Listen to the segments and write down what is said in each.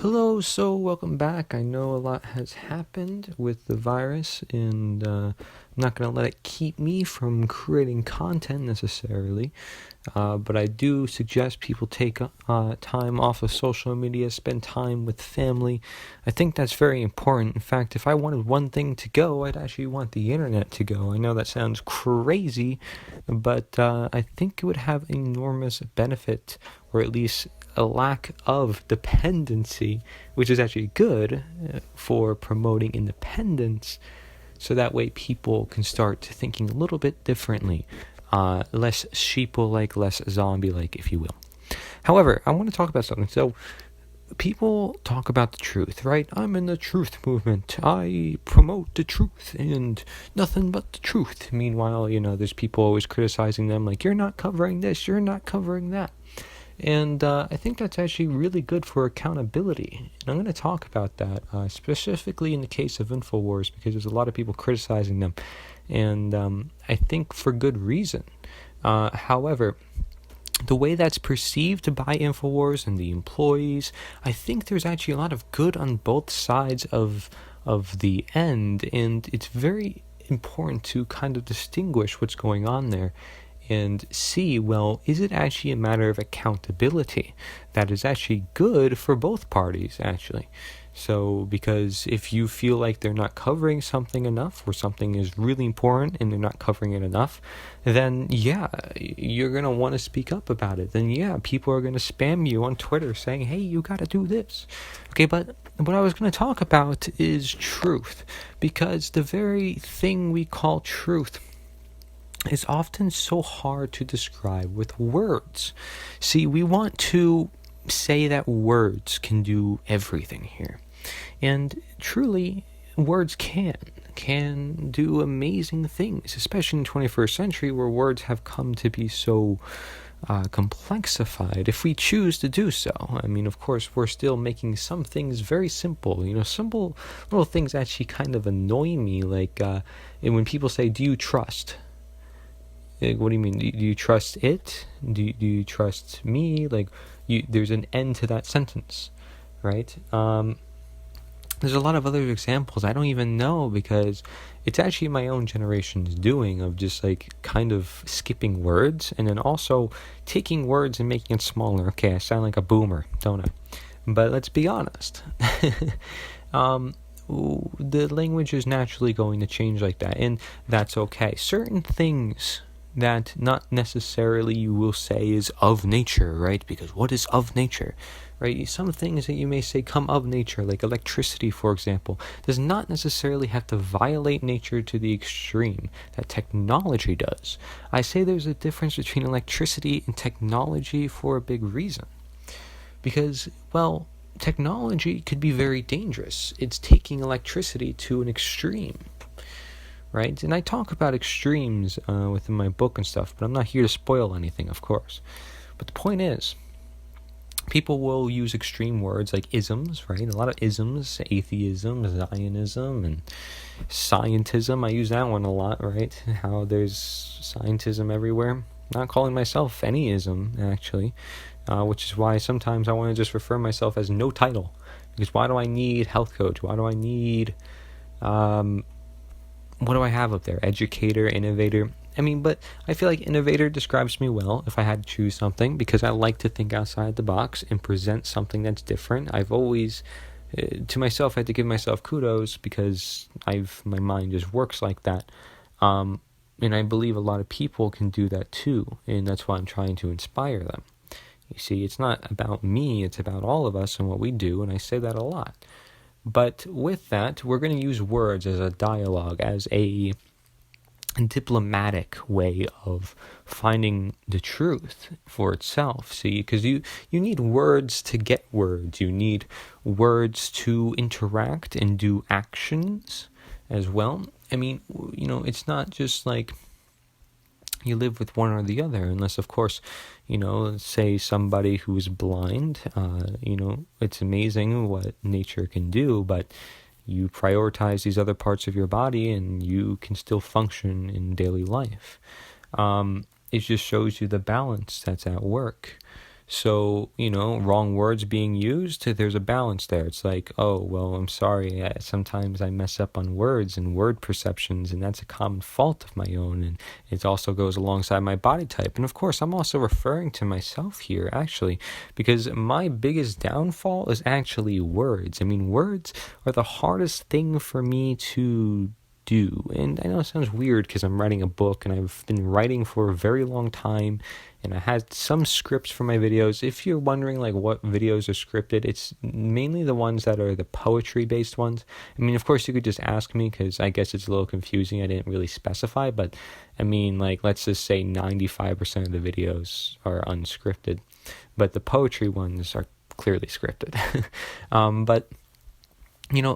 Hello, so welcome back. I know a lot has happened with the virus, and I'm not going to let it keep me from creating content necessarily, but I do suggest people take time off of social media, spend time with family. I think that's very important. In fact, if I wanted one thing to go, I'd actually want the internet to go. I know that sounds crazy, but I think it would have enormous benefit, or at least a lack of dependency, which is actually good for promoting independence, so that way people can start thinking a little bit differently, less sheeple-like, less zombie-like, if you will. However, I want to talk about something. So people talk about the truth, right? I'm in the truth movement. I promote the truth and nothing but the truth. Meanwhile, there's people always criticizing them, like, you're not covering this, you're not covering that. And I think that's actually really good for accountability. And I'm going to talk about that, specifically in the case of InfoWars, because there's a lot of people criticizing them. And I think for good reason. However, the way that's perceived by InfoWars and the employees, I think there's actually a lot of good on both sides of the end. And it's very important to kind of distinguish what's going on there and see, well, is it actually a matter of accountability that is actually good for both parties, actually? So, because if you feel like they're not covering something enough, or something is really important and they're not covering it enough, then yeah, you're going to want to speak up about it. Then yeah, people are going to spam you on Twitter saying, hey, you got to do this. Okay, but what I was going to talk about is truth, because the very thing we call truth is often so hard to describe with words. See, we want to say that words can do everything here. And truly, words can do amazing things, especially in the 21st century, where words have come to be so complexified, if we choose to do so. I mean, of course, we're still making some things very simple. Simple little things actually kind of annoy me, like when people say, do you trust? What do you mean? Do you trust it? Do you trust me? There's an end to that sentence, right? There's a lot of other examples I don't even know, because it's actually my own generation's doing of just kind of skipping words, and then also taking words and making it smaller. Okay, I sound like a boomer, don't I? But let's be honest. The language is naturally going to change like that, and that's okay. Certain things that not necessarily you will say is of nature, right? Because what is of nature, right? Some things that you may say come of nature, like electricity, for example, does not necessarily have to violate nature to the extreme that technology does. I say there's a difference between electricity and technology for a big reason. Because, well, technology could be very dangerous. It's taking electricity to an extreme, right? And I talk about extremes within my book and stuff, but I'm not here to spoil anything, of course. But the point is, people will use extreme words like isms, right? A lot of isms, atheism, Zionism, and scientism. I use that one a lot, right? How there's scientism everywhere. Not calling myself any ism, actually, which is why sometimes I want to just refer myself as no title. Because why do I need health coach? Why do I need... what do I have up there? Educator, innovator. I mean, but I feel like innovator describes me well if I had to choose something, because I like to think outside the box and present something that's different. I've always, to myself, I had to give myself kudos, because my mind just works like that. And I believe a lot of people can do that too, and that's why I'm trying to inspire them. You see, it's not about me, it's about all of us and what we do, and I say that a lot. But with that, we're going to use words as a dialogue, as a diplomatic way of finding the truth for itself. See, because you need words to get words. You need words to interact and do actions as well. I mean, it's not just like you live with one or the other, unless, of course, say somebody who's blind, it's amazing what nature can do, but you prioritize these other parts of your body and you can still function in daily life. It just shows you the balance that's at work. So, wrong words being used, there's a balance there. It's like, oh, well, I'm sorry. Sometimes I mess up on words and word perceptions, and that's a common fault of my own. And it also goes alongside my body type. And of course, I'm also referring to myself here, actually, because my biggest downfall is actually words. I mean, words are the hardest thing for me to do. And I know it sounds weird because I'm writing a book and I've been writing for a very long time, and I had some scripts for my videos. If you're wondering like what videos are scripted, it's mainly the ones that are the poetry based ones. I mean, of course you could just ask me because I guess it's a little confusing. I didn't really specify, but I mean, like, let's just say 95% of the videos are unscripted, but the poetry ones are clearly scripted. But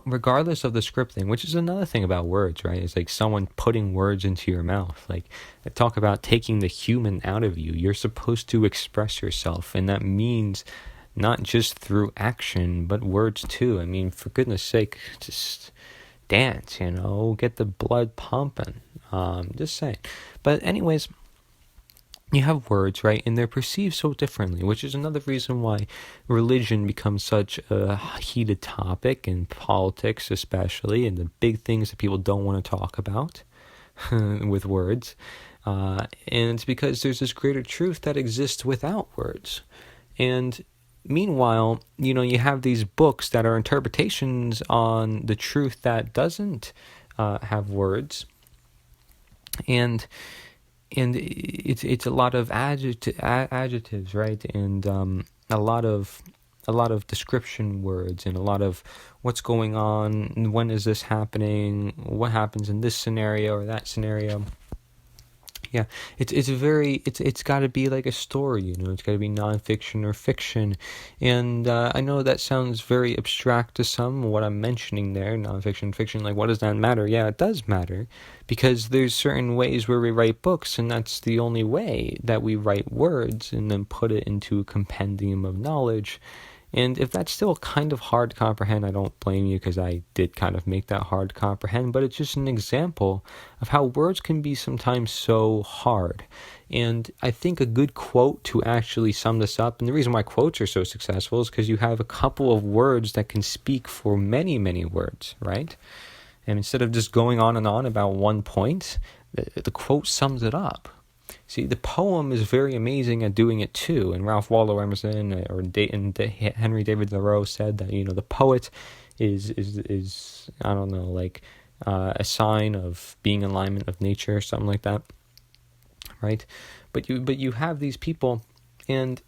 regardless of the scripting, which is another thing about words, right? It's like someone putting words into your mouth. Like, I talk about taking the human out of you. You're supposed to express yourself, and that means not just through action, but words too. I mean, for goodness sake, just dance, get the blood pumping. Just saying. But anyways, you have words, right? And they're perceived so differently, which is another reason why religion becomes such a heated topic, in politics especially, and the big things that people don't want to talk about with words. And it's because there's this greater truth that exists without words. And meanwhile, you have these books that are interpretations on the truth that doesn't have words. And it's a lot of adjectives, right? And a lot of description words, and a lot of what's going on, when is this happening, what happens in this scenario or that scenario. Yeah, it's got to be like a story, it's got to be nonfiction or fiction. And I know that sounds very abstract to some, what I'm mentioning there, nonfiction, fiction, like, what does that matter? Yeah, it does matter, because there's certain ways where we write books, and that's the only way that we write words and then put it into a compendium of knowledge. And if that's still kind of hard to comprehend, I don't blame you, because I did kind of make that hard to comprehend, but it's just an example of how words can be sometimes so hard. And I think a good quote to actually sum this up, and the reason why quotes are so successful is because you have a couple of words that can speak for many, many words, right? And instead of just going on and on about one point, the quote sums it up. See, the poem is very amazing at doing it too, and Ralph Waldo Emerson or Henry David Thoreau said that the poet is I don't know, like a sign of being in alignment of nature or something like that, right? But you have these people, and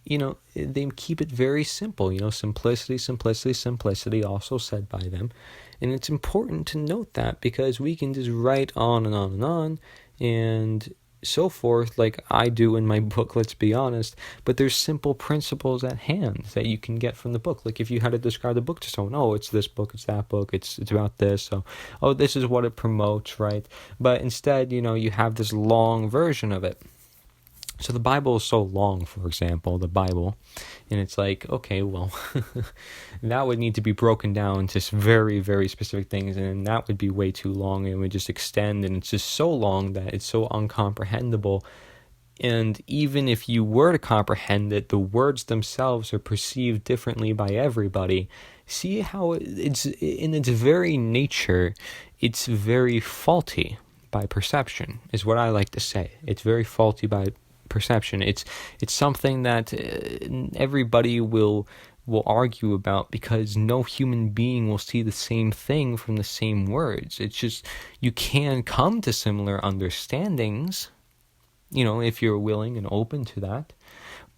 they keep it very simple. Simplicity also said by them, and it's important to note that, because we can just write on and on and on and so forth, like I do in my book, let's be honest, but there's simple principles at hand that you can get from the book. Like, if you had to describe the book to someone, oh, it's this book, it's that book, it's about this, so, oh, this is what it promotes, right? But instead, you have this long version of it. So the Bible is so long, for example, the Bible, and it's like, okay, well, that would need to be broken down to very, very specific things, and that would be way too long, and it would just extend, and it's just so long that it's so uncomprehendable. And even if you were to comprehend it, the words themselves are perceived differently by everybody. See how it's, in its very nature, it's very faulty by perception, is what I like to say. It's very faulty by perception. It's something that everybody will argue about, because no human being will see the same thing from the same words. It's just, you can come to similar understandings, if you're willing and open to that,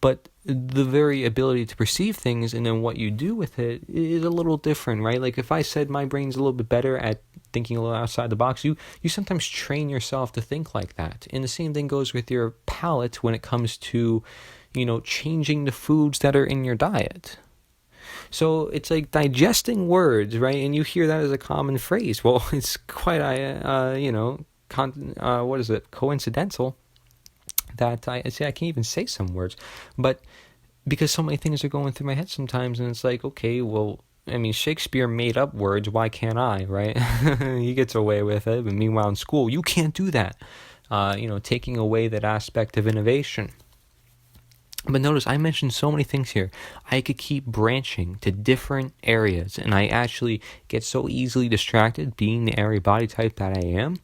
but the very ability to perceive things and then what you do with it is a little different, right? Like, if I said my brain's a little bit better at thinking a little outside the box, you sometimes train yourself to think like that. And the same thing goes with your palate when it comes to, changing the foods that are in your diet. So it's like digesting words, right? And you hear that as a common phrase. Well, it's quite, coincidental that I can't even say some words, but because so many things are going through my head sometimes, and it's like, okay, well, I mean, Shakespeare made up words, why can't I, right? He gets away with it, but meanwhile in school, you can't do that. Taking away that aspect of innovation. But notice, I mentioned so many things here. I could keep branching to different areas, and I actually get so easily distracted, being the airy body type that I am,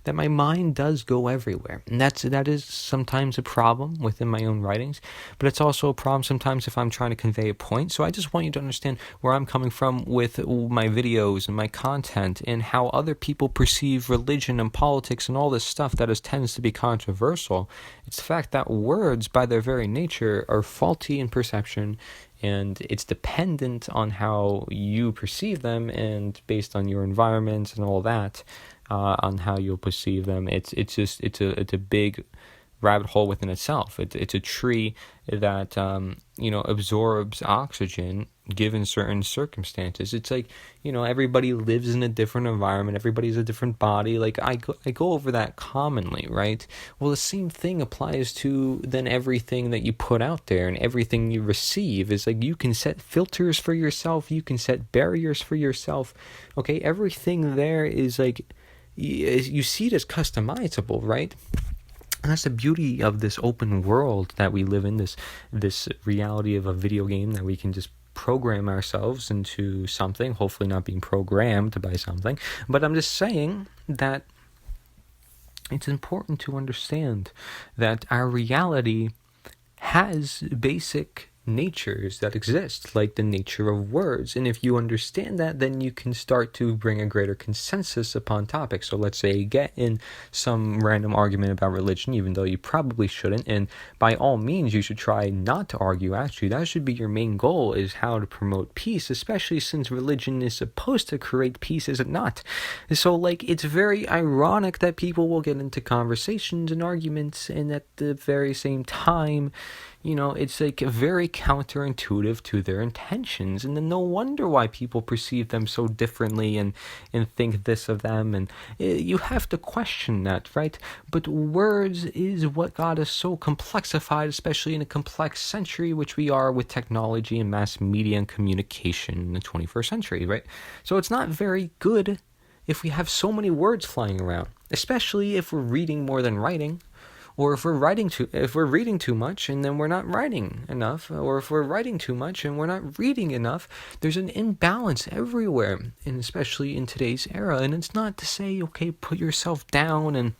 that my mind does go everywhere. And that is sometimes a problem within my own writings, but it's also a problem sometimes if I'm trying to convey a point. So I just want you to understand where I'm coming from with my videos and my content, and how other people perceive religion and politics and all this stuff that tends to be controversial. It's the fact that words, by their very nature, are faulty in perception, and it's dependent on how you perceive them, and based on your environment and all that, on how you'll perceive them. It's a big rabbit hole within itself. It's a tree that absorbs oxygen given certain circumstances. It's like, everybody lives in a different environment. Everybody's a different body. Like I go over that commonly, right? Well, the same thing applies to then everything that you put out there and everything you receive. Is like, you can set filters for yourself. You can set barriers for yourself. Okay, everything there is like, you see it as customizable, right? And that's the beauty of this open world that we live in, this reality of a video game that we can just program ourselves into something, hopefully not being programmed by something. But I'm just saying that it's important to understand that our reality has basic natures that exist, like the nature of words. And if you understand that, then you can start to bring a greater consensus upon topics. So let's say you get in some random argument about religion, even though you probably shouldn't, and by all means you should try not to argue. Actually, that should be your main goal, is how to promote peace, especially since religion is supposed to create peace, is it not? So like, it's very ironic that people will get into conversations and arguments, and at the very same time, it's like very counterintuitive to their intentions. And then no wonder why people perceive them so differently and think this of them. And you have to question that, right? But words is what got us so complexified, especially in a complex century, which we are with technology and mass media and communication in the 21st century, right? So it's not very good if we have so many words flying around, especially if we're reading more than writing. Or if we're reading too much and then we're not writing enough, or if we're writing too much and we're not reading enough, there's an imbalance everywhere, and especially in today's era. And it's not to say, okay, put yourself down and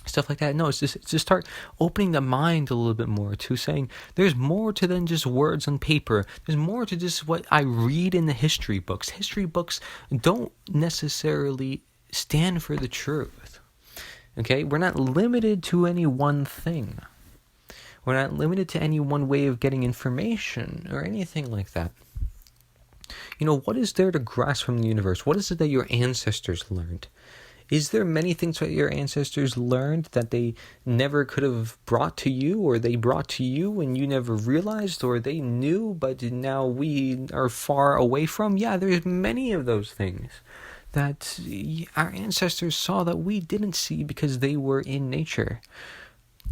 stuff like that. No, it's just start opening the mind a little bit more to saying there's more to than just words on paper. There's more to just what I read in the history books. History books don't necessarily stand for the truth. Okay, we're not limited to any one thing. We're not limited to any one way of getting information or anything like that. What is there to grasp from the universe? What is it that your ancestors learned? Is there many things that your ancestors learned that they never could have brought to you, or they brought to you and you never realized, or they knew but now we are far away from? Yeah, there's many of those things that our ancestors saw that we didn't see because they were in nature.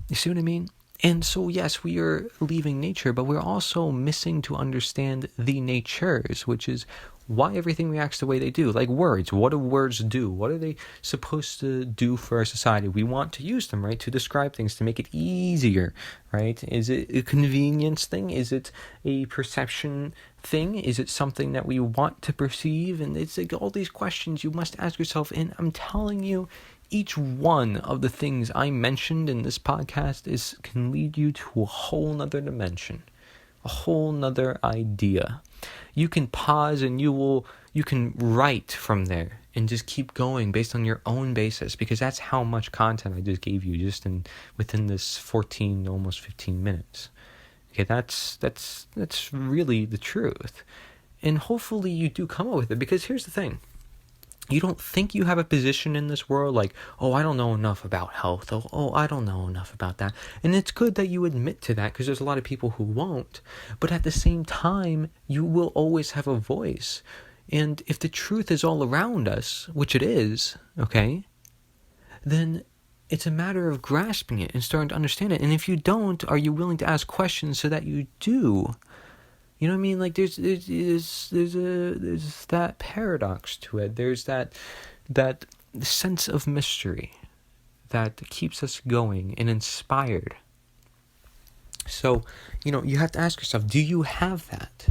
You see what I mean? And so, yes, we are leaving nature, but we're also missing to understand the natures, which is why everything reacts the way they do. Like words. What do words do? What are they supposed to do for our society? We want to use them, right? To describe things, to make it easier, right? Is it a convenience thing? Is it a perception thing? Is it something that we want to perceive? And it's like all these questions you must ask yourself. And I'm telling you, each one of the things I mentioned in this podcast can lead you to a whole nother dimension, a whole nother idea. You can pause and you can write from there and just keep going based on your own basis, because that's how much content I just gave you just within this 14, almost 15 minutes. Okay, that's really the truth. And hopefully you do come up with it, because here's the thing. You don't think you have a position in this world, like, oh, I don't know enough about health. Oh, I don't know enough about that. And it's good that you admit to that, because there's a lot of people who won't. But at the same time, you will always have a voice. And if the truth is all around us, which it is, okay, then it's a matter of grasping it and starting to understand it. And if you don't, are you willing to ask questions so that you do? You know what I mean? Like there's that paradox to it. There's that sense of mystery that keeps us going and inspired. So, you have to ask yourself, do you have that?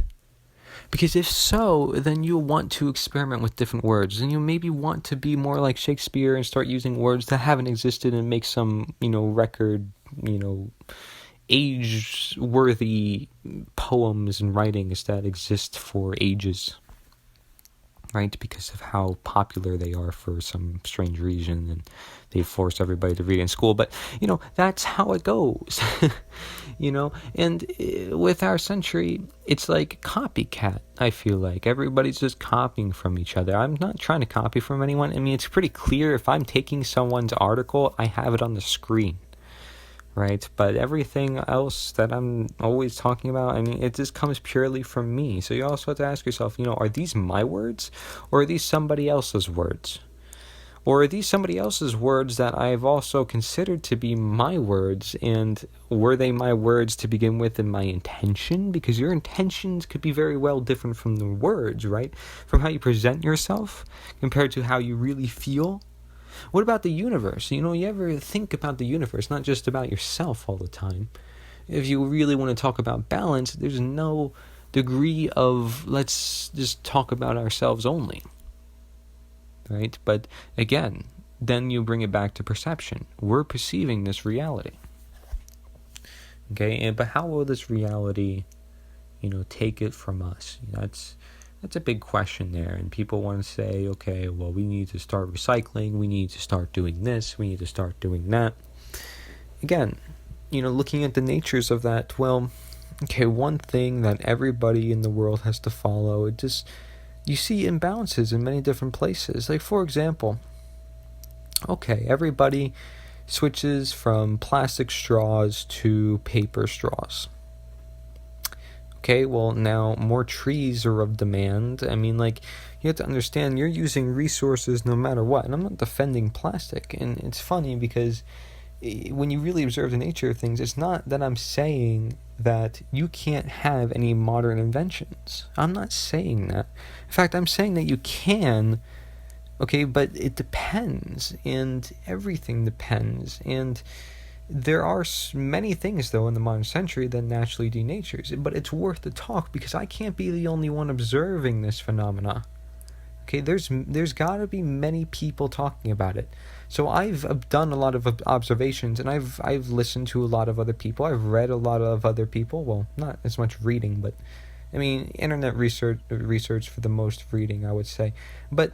Because if so, then you'll want to experiment with different words, and you maybe want to be more like Shakespeare and start using words that haven't existed and make some, record, age-worthy poems and writings that exist for ages, right? Because of how popular they are for some strange reason, and they force everybody to read in school. But, that's how it goes, and with our century, it's like copycat. I feel like everybody's just copying from each other. I'm not trying to copy from anyone. I mean, it's pretty clear if I'm taking someone's article, I have it on the screen, right? But everything else that I'm always talking about, I mean, it just comes purely from me. So you also have to ask yourself, are these my words, or are these somebody else's words? Or are these somebody else's words that I've also considered to be my words, and were they my words to begin with in my intention? Because your intentions could be very well different from the words, right? From how you present yourself compared to how you really feel. What about the universe? You ever think about the universe, not just about yourself all the time? If you really want to talk about balance, there's no degree of let's just talk about ourselves only, right? But again, then you bring it back to perception. We're perceiving this reality. Okay, but how will this reality, take it from us? That's a big question there, and people want to say, okay, well, we need to start recycling, we need to start doing this, we need to start doing that. Again, looking at the natures of that, well, okay, one thing that everybody in the world has to follow, you see imbalances in many different places. Like, for example, okay, everybody switches from plastic straws to paper straws. Okay, well, now more trees are of demand. I mean, you have to understand, you're using resources no matter what. And I'm not defending plastic. And it's funny because when you really observe the nature of things, it's not that I'm saying that you can't have any modern inventions. I'm not saying that. In fact, I'm saying that you can, okay, but it depends, and everything depends. And there are many things, though, in the modern century that naturally denatures. But it's worth the talk because I can't be the only one observing this phenomena. Okay, there's got to be many people talking about it. So I've done a lot of observations, and I've listened to a lot of other people. I've read a lot of other people. Well, not as much reading, but I mean, internet research for the most reading, I would say. But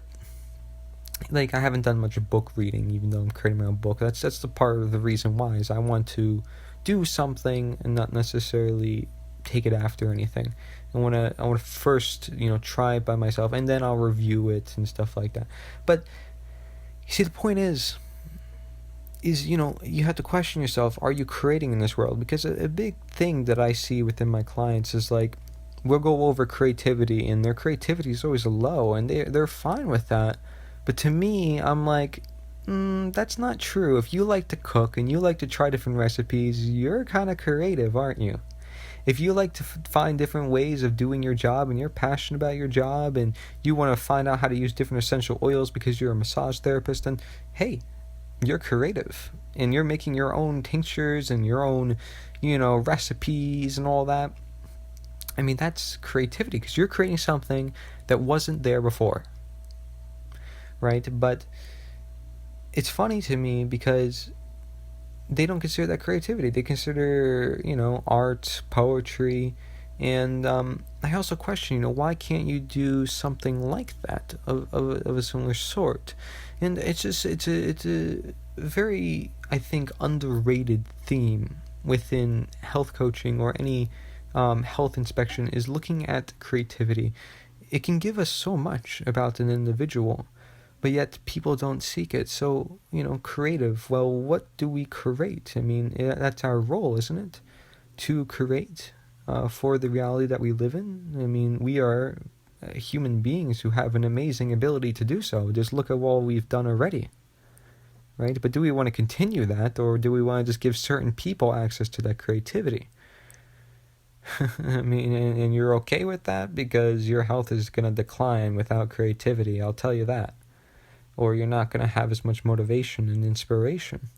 I haven't done much book reading, even though I'm creating my own book. That's the part of the reason why, is I want to do something and not necessarily take it after anything. I want to first, try it by myself, and then I'll review it and stuff like that. But you see, the point is you have to question yourself, are you creating in this world? Because a big thing that I see within my clients is we'll go over creativity, and their creativity is always low, and they're fine with that. But to me, I'm like, that's not true. If you like to cook and you like to try different recipes, you're kind of creative, aren't you? If you like to find different ways of doing your job, and you're passionate about your job, and you want to find out how to use different essential oils because you're a massage therapist, then hey, you're creative, and you're making your own tinctures and your own, recipes and all that. I mean, that's creativity, because you're creating something that wasn't there before, right? But it's funny to me because they don't consider that creativity. They consider, art, poetry, and I also question, why can't you do something like that of a similar sort? And it's a very, I think, underrated theme within health coaching or any health inspection, is looking at creativity. It can give us so much about an individual, but yet people don't seek it. So, creative, well, what do we create? I mean, that's our role, isn't it? To create for the reality that we live in. I mean, we are human beings who have an amazing ability to do so. Just look at what we've done already, right? But do we want to continue that, or do we want to just give certain people access to that creativity? I mean, and you're okay with that because your health is going to decline without creativity, I'll tell you that. Or you're not going to have as much motivation and inspiration.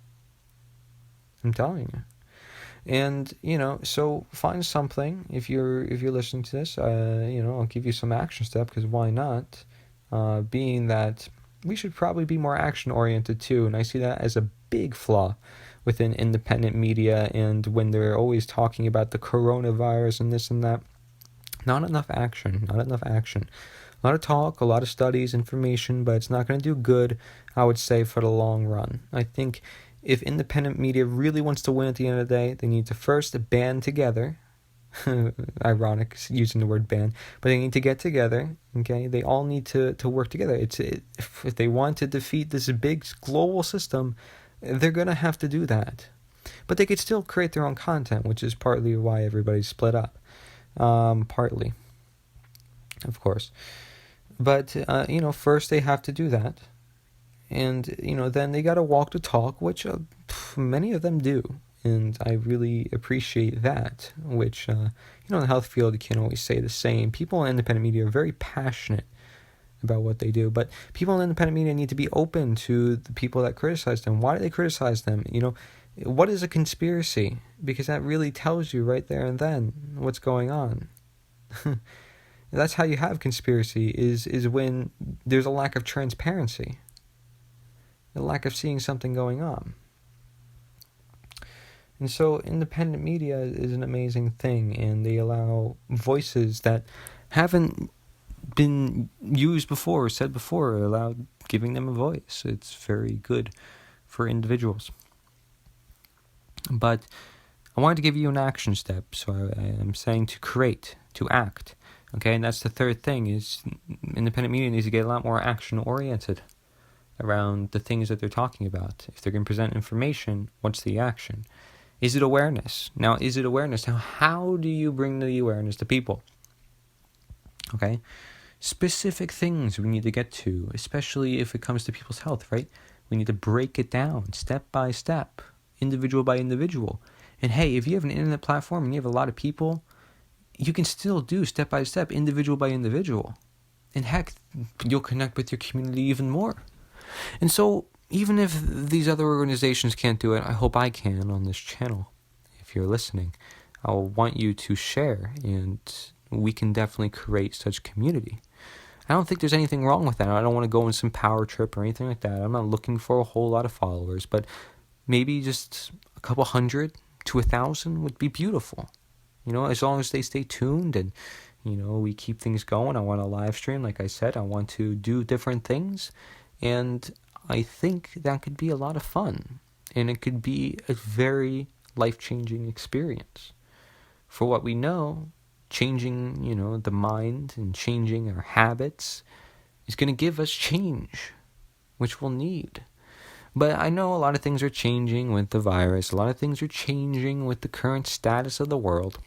I'm telling you. And, so find something. If you're listening to this, I'll give you some action step, because why not? Being that we should probably be more action oriented too, and I see that as a big flaw within independent media. And when they're always talking about the coronavirus and this and that, not enough action. A lot of talk, a lot of studies, information, but it's not going to do good, I would say, for the long run. I think if independent media really wants to win at the end of the day, they need to first band together. Ironic using the word ban, but they need to get together. Okay, they all need to work together. If they want to defeat this big global system, they're gonna have to do that. But they could still create their own content, which is partly why everybody's split up. Partly, of course. But first they have to do that, and then they gotta walk the talk, which many of them do. And I really appreciate that, which, in the health field, you can't always say the same. People in independent media are very passionate about what they do, but people in independent media need to be open to the people that criticize them. Why do they criticize them? What is a conspiracy? Because that really tells you right there and then what's going on. That's how you have conspiracy, is when there's a lack of transparency, a lack of seeing something going on. And so independent media is an amazing thing, and they allow voices that haven't been used before or said before, allowed giving them a voice. It's very good for individuals. But I wanted to give you an action step, so I'm saying to create, to act. Okay, and that's the third thing, is independent media needs to get a lot more action-oriented around the things that they're talking about. If they're going to present information, what's the action? Is it awareness? Now, how do you bring the awareness to people? Okay? Specific things we need to get to, especially if it comes to people's health, right? We need to break it down step by step, individual by individual. And hey, if you have an internet platform and you have a lot of people, you can still do step by step, individual by individual. And heck, you'll connect with your community even more. And so, even if these other organizations can't do it, I hope I can on this channel. If you're listening, I'll want you to share, and we can definitely create such community. I don't think there's anything wrong with that. I don't want to go on some power trip or anything like that. I'm not looking for a whole lot of followers, but maybe just a couple 100 to 1,000 would be beautiful. As long as they stay tuned and, we keep things going. I want to live stream, like I said. I want to do different things, and I think that could be a lot of fun, and it could be a very life-changing experience. For what we know, changing, the mind and changing our habits is going to give us change, which we'll need. But I know a lot of things are changing with the virus. A lot of things are changing with the current status of the world.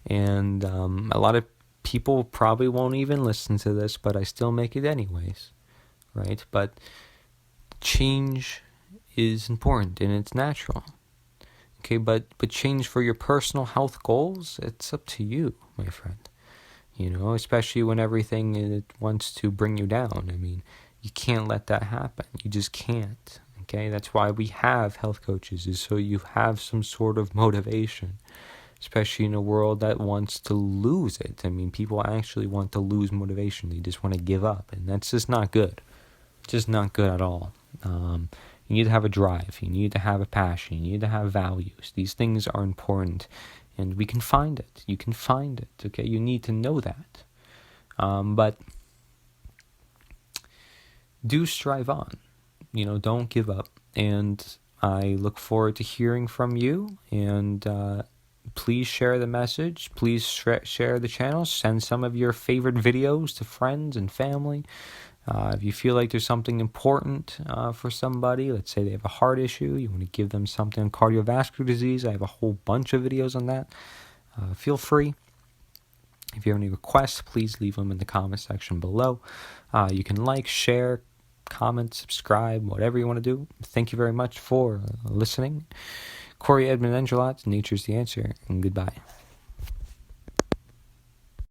And a lot of people probably won't even listen to this, but I still make it anyways. Right? But change is important, and it's natural. Okay, but change for your personal health goals, it's up to you, my friend. Especially when everything it wants to bring you down. I mean, you can't let that happen. You just can't. Okay, that's why we have health coaches, is so you have some sort of motivation. Especially in a world that wants to lose it. I mean, people actually want to lose motivation. They just want to give up, and that's just not good. Just not good at all. You need to have a drive. You need to have a passion. You need to have values. These things are important, and we can find it. You can find it, okay? You need to know that. But do strive on. Don't give up. And I look forward to hearing from you, and please share the message. Please share the channel. Send some of your favorite videos to friends and family. If you feel like there's something important for somebody, let's say they have a heart issue, you want to give them something on cardiovascular disease, I have a whole bunch of videos on that. Feel free. If you have any requests, please leave them in the comment section below. You can like, share, comment, subscribe, whatever you want to do. Thank you very much for listening. Corey Edmund Engelot, Nature's the Answer, and goodbye.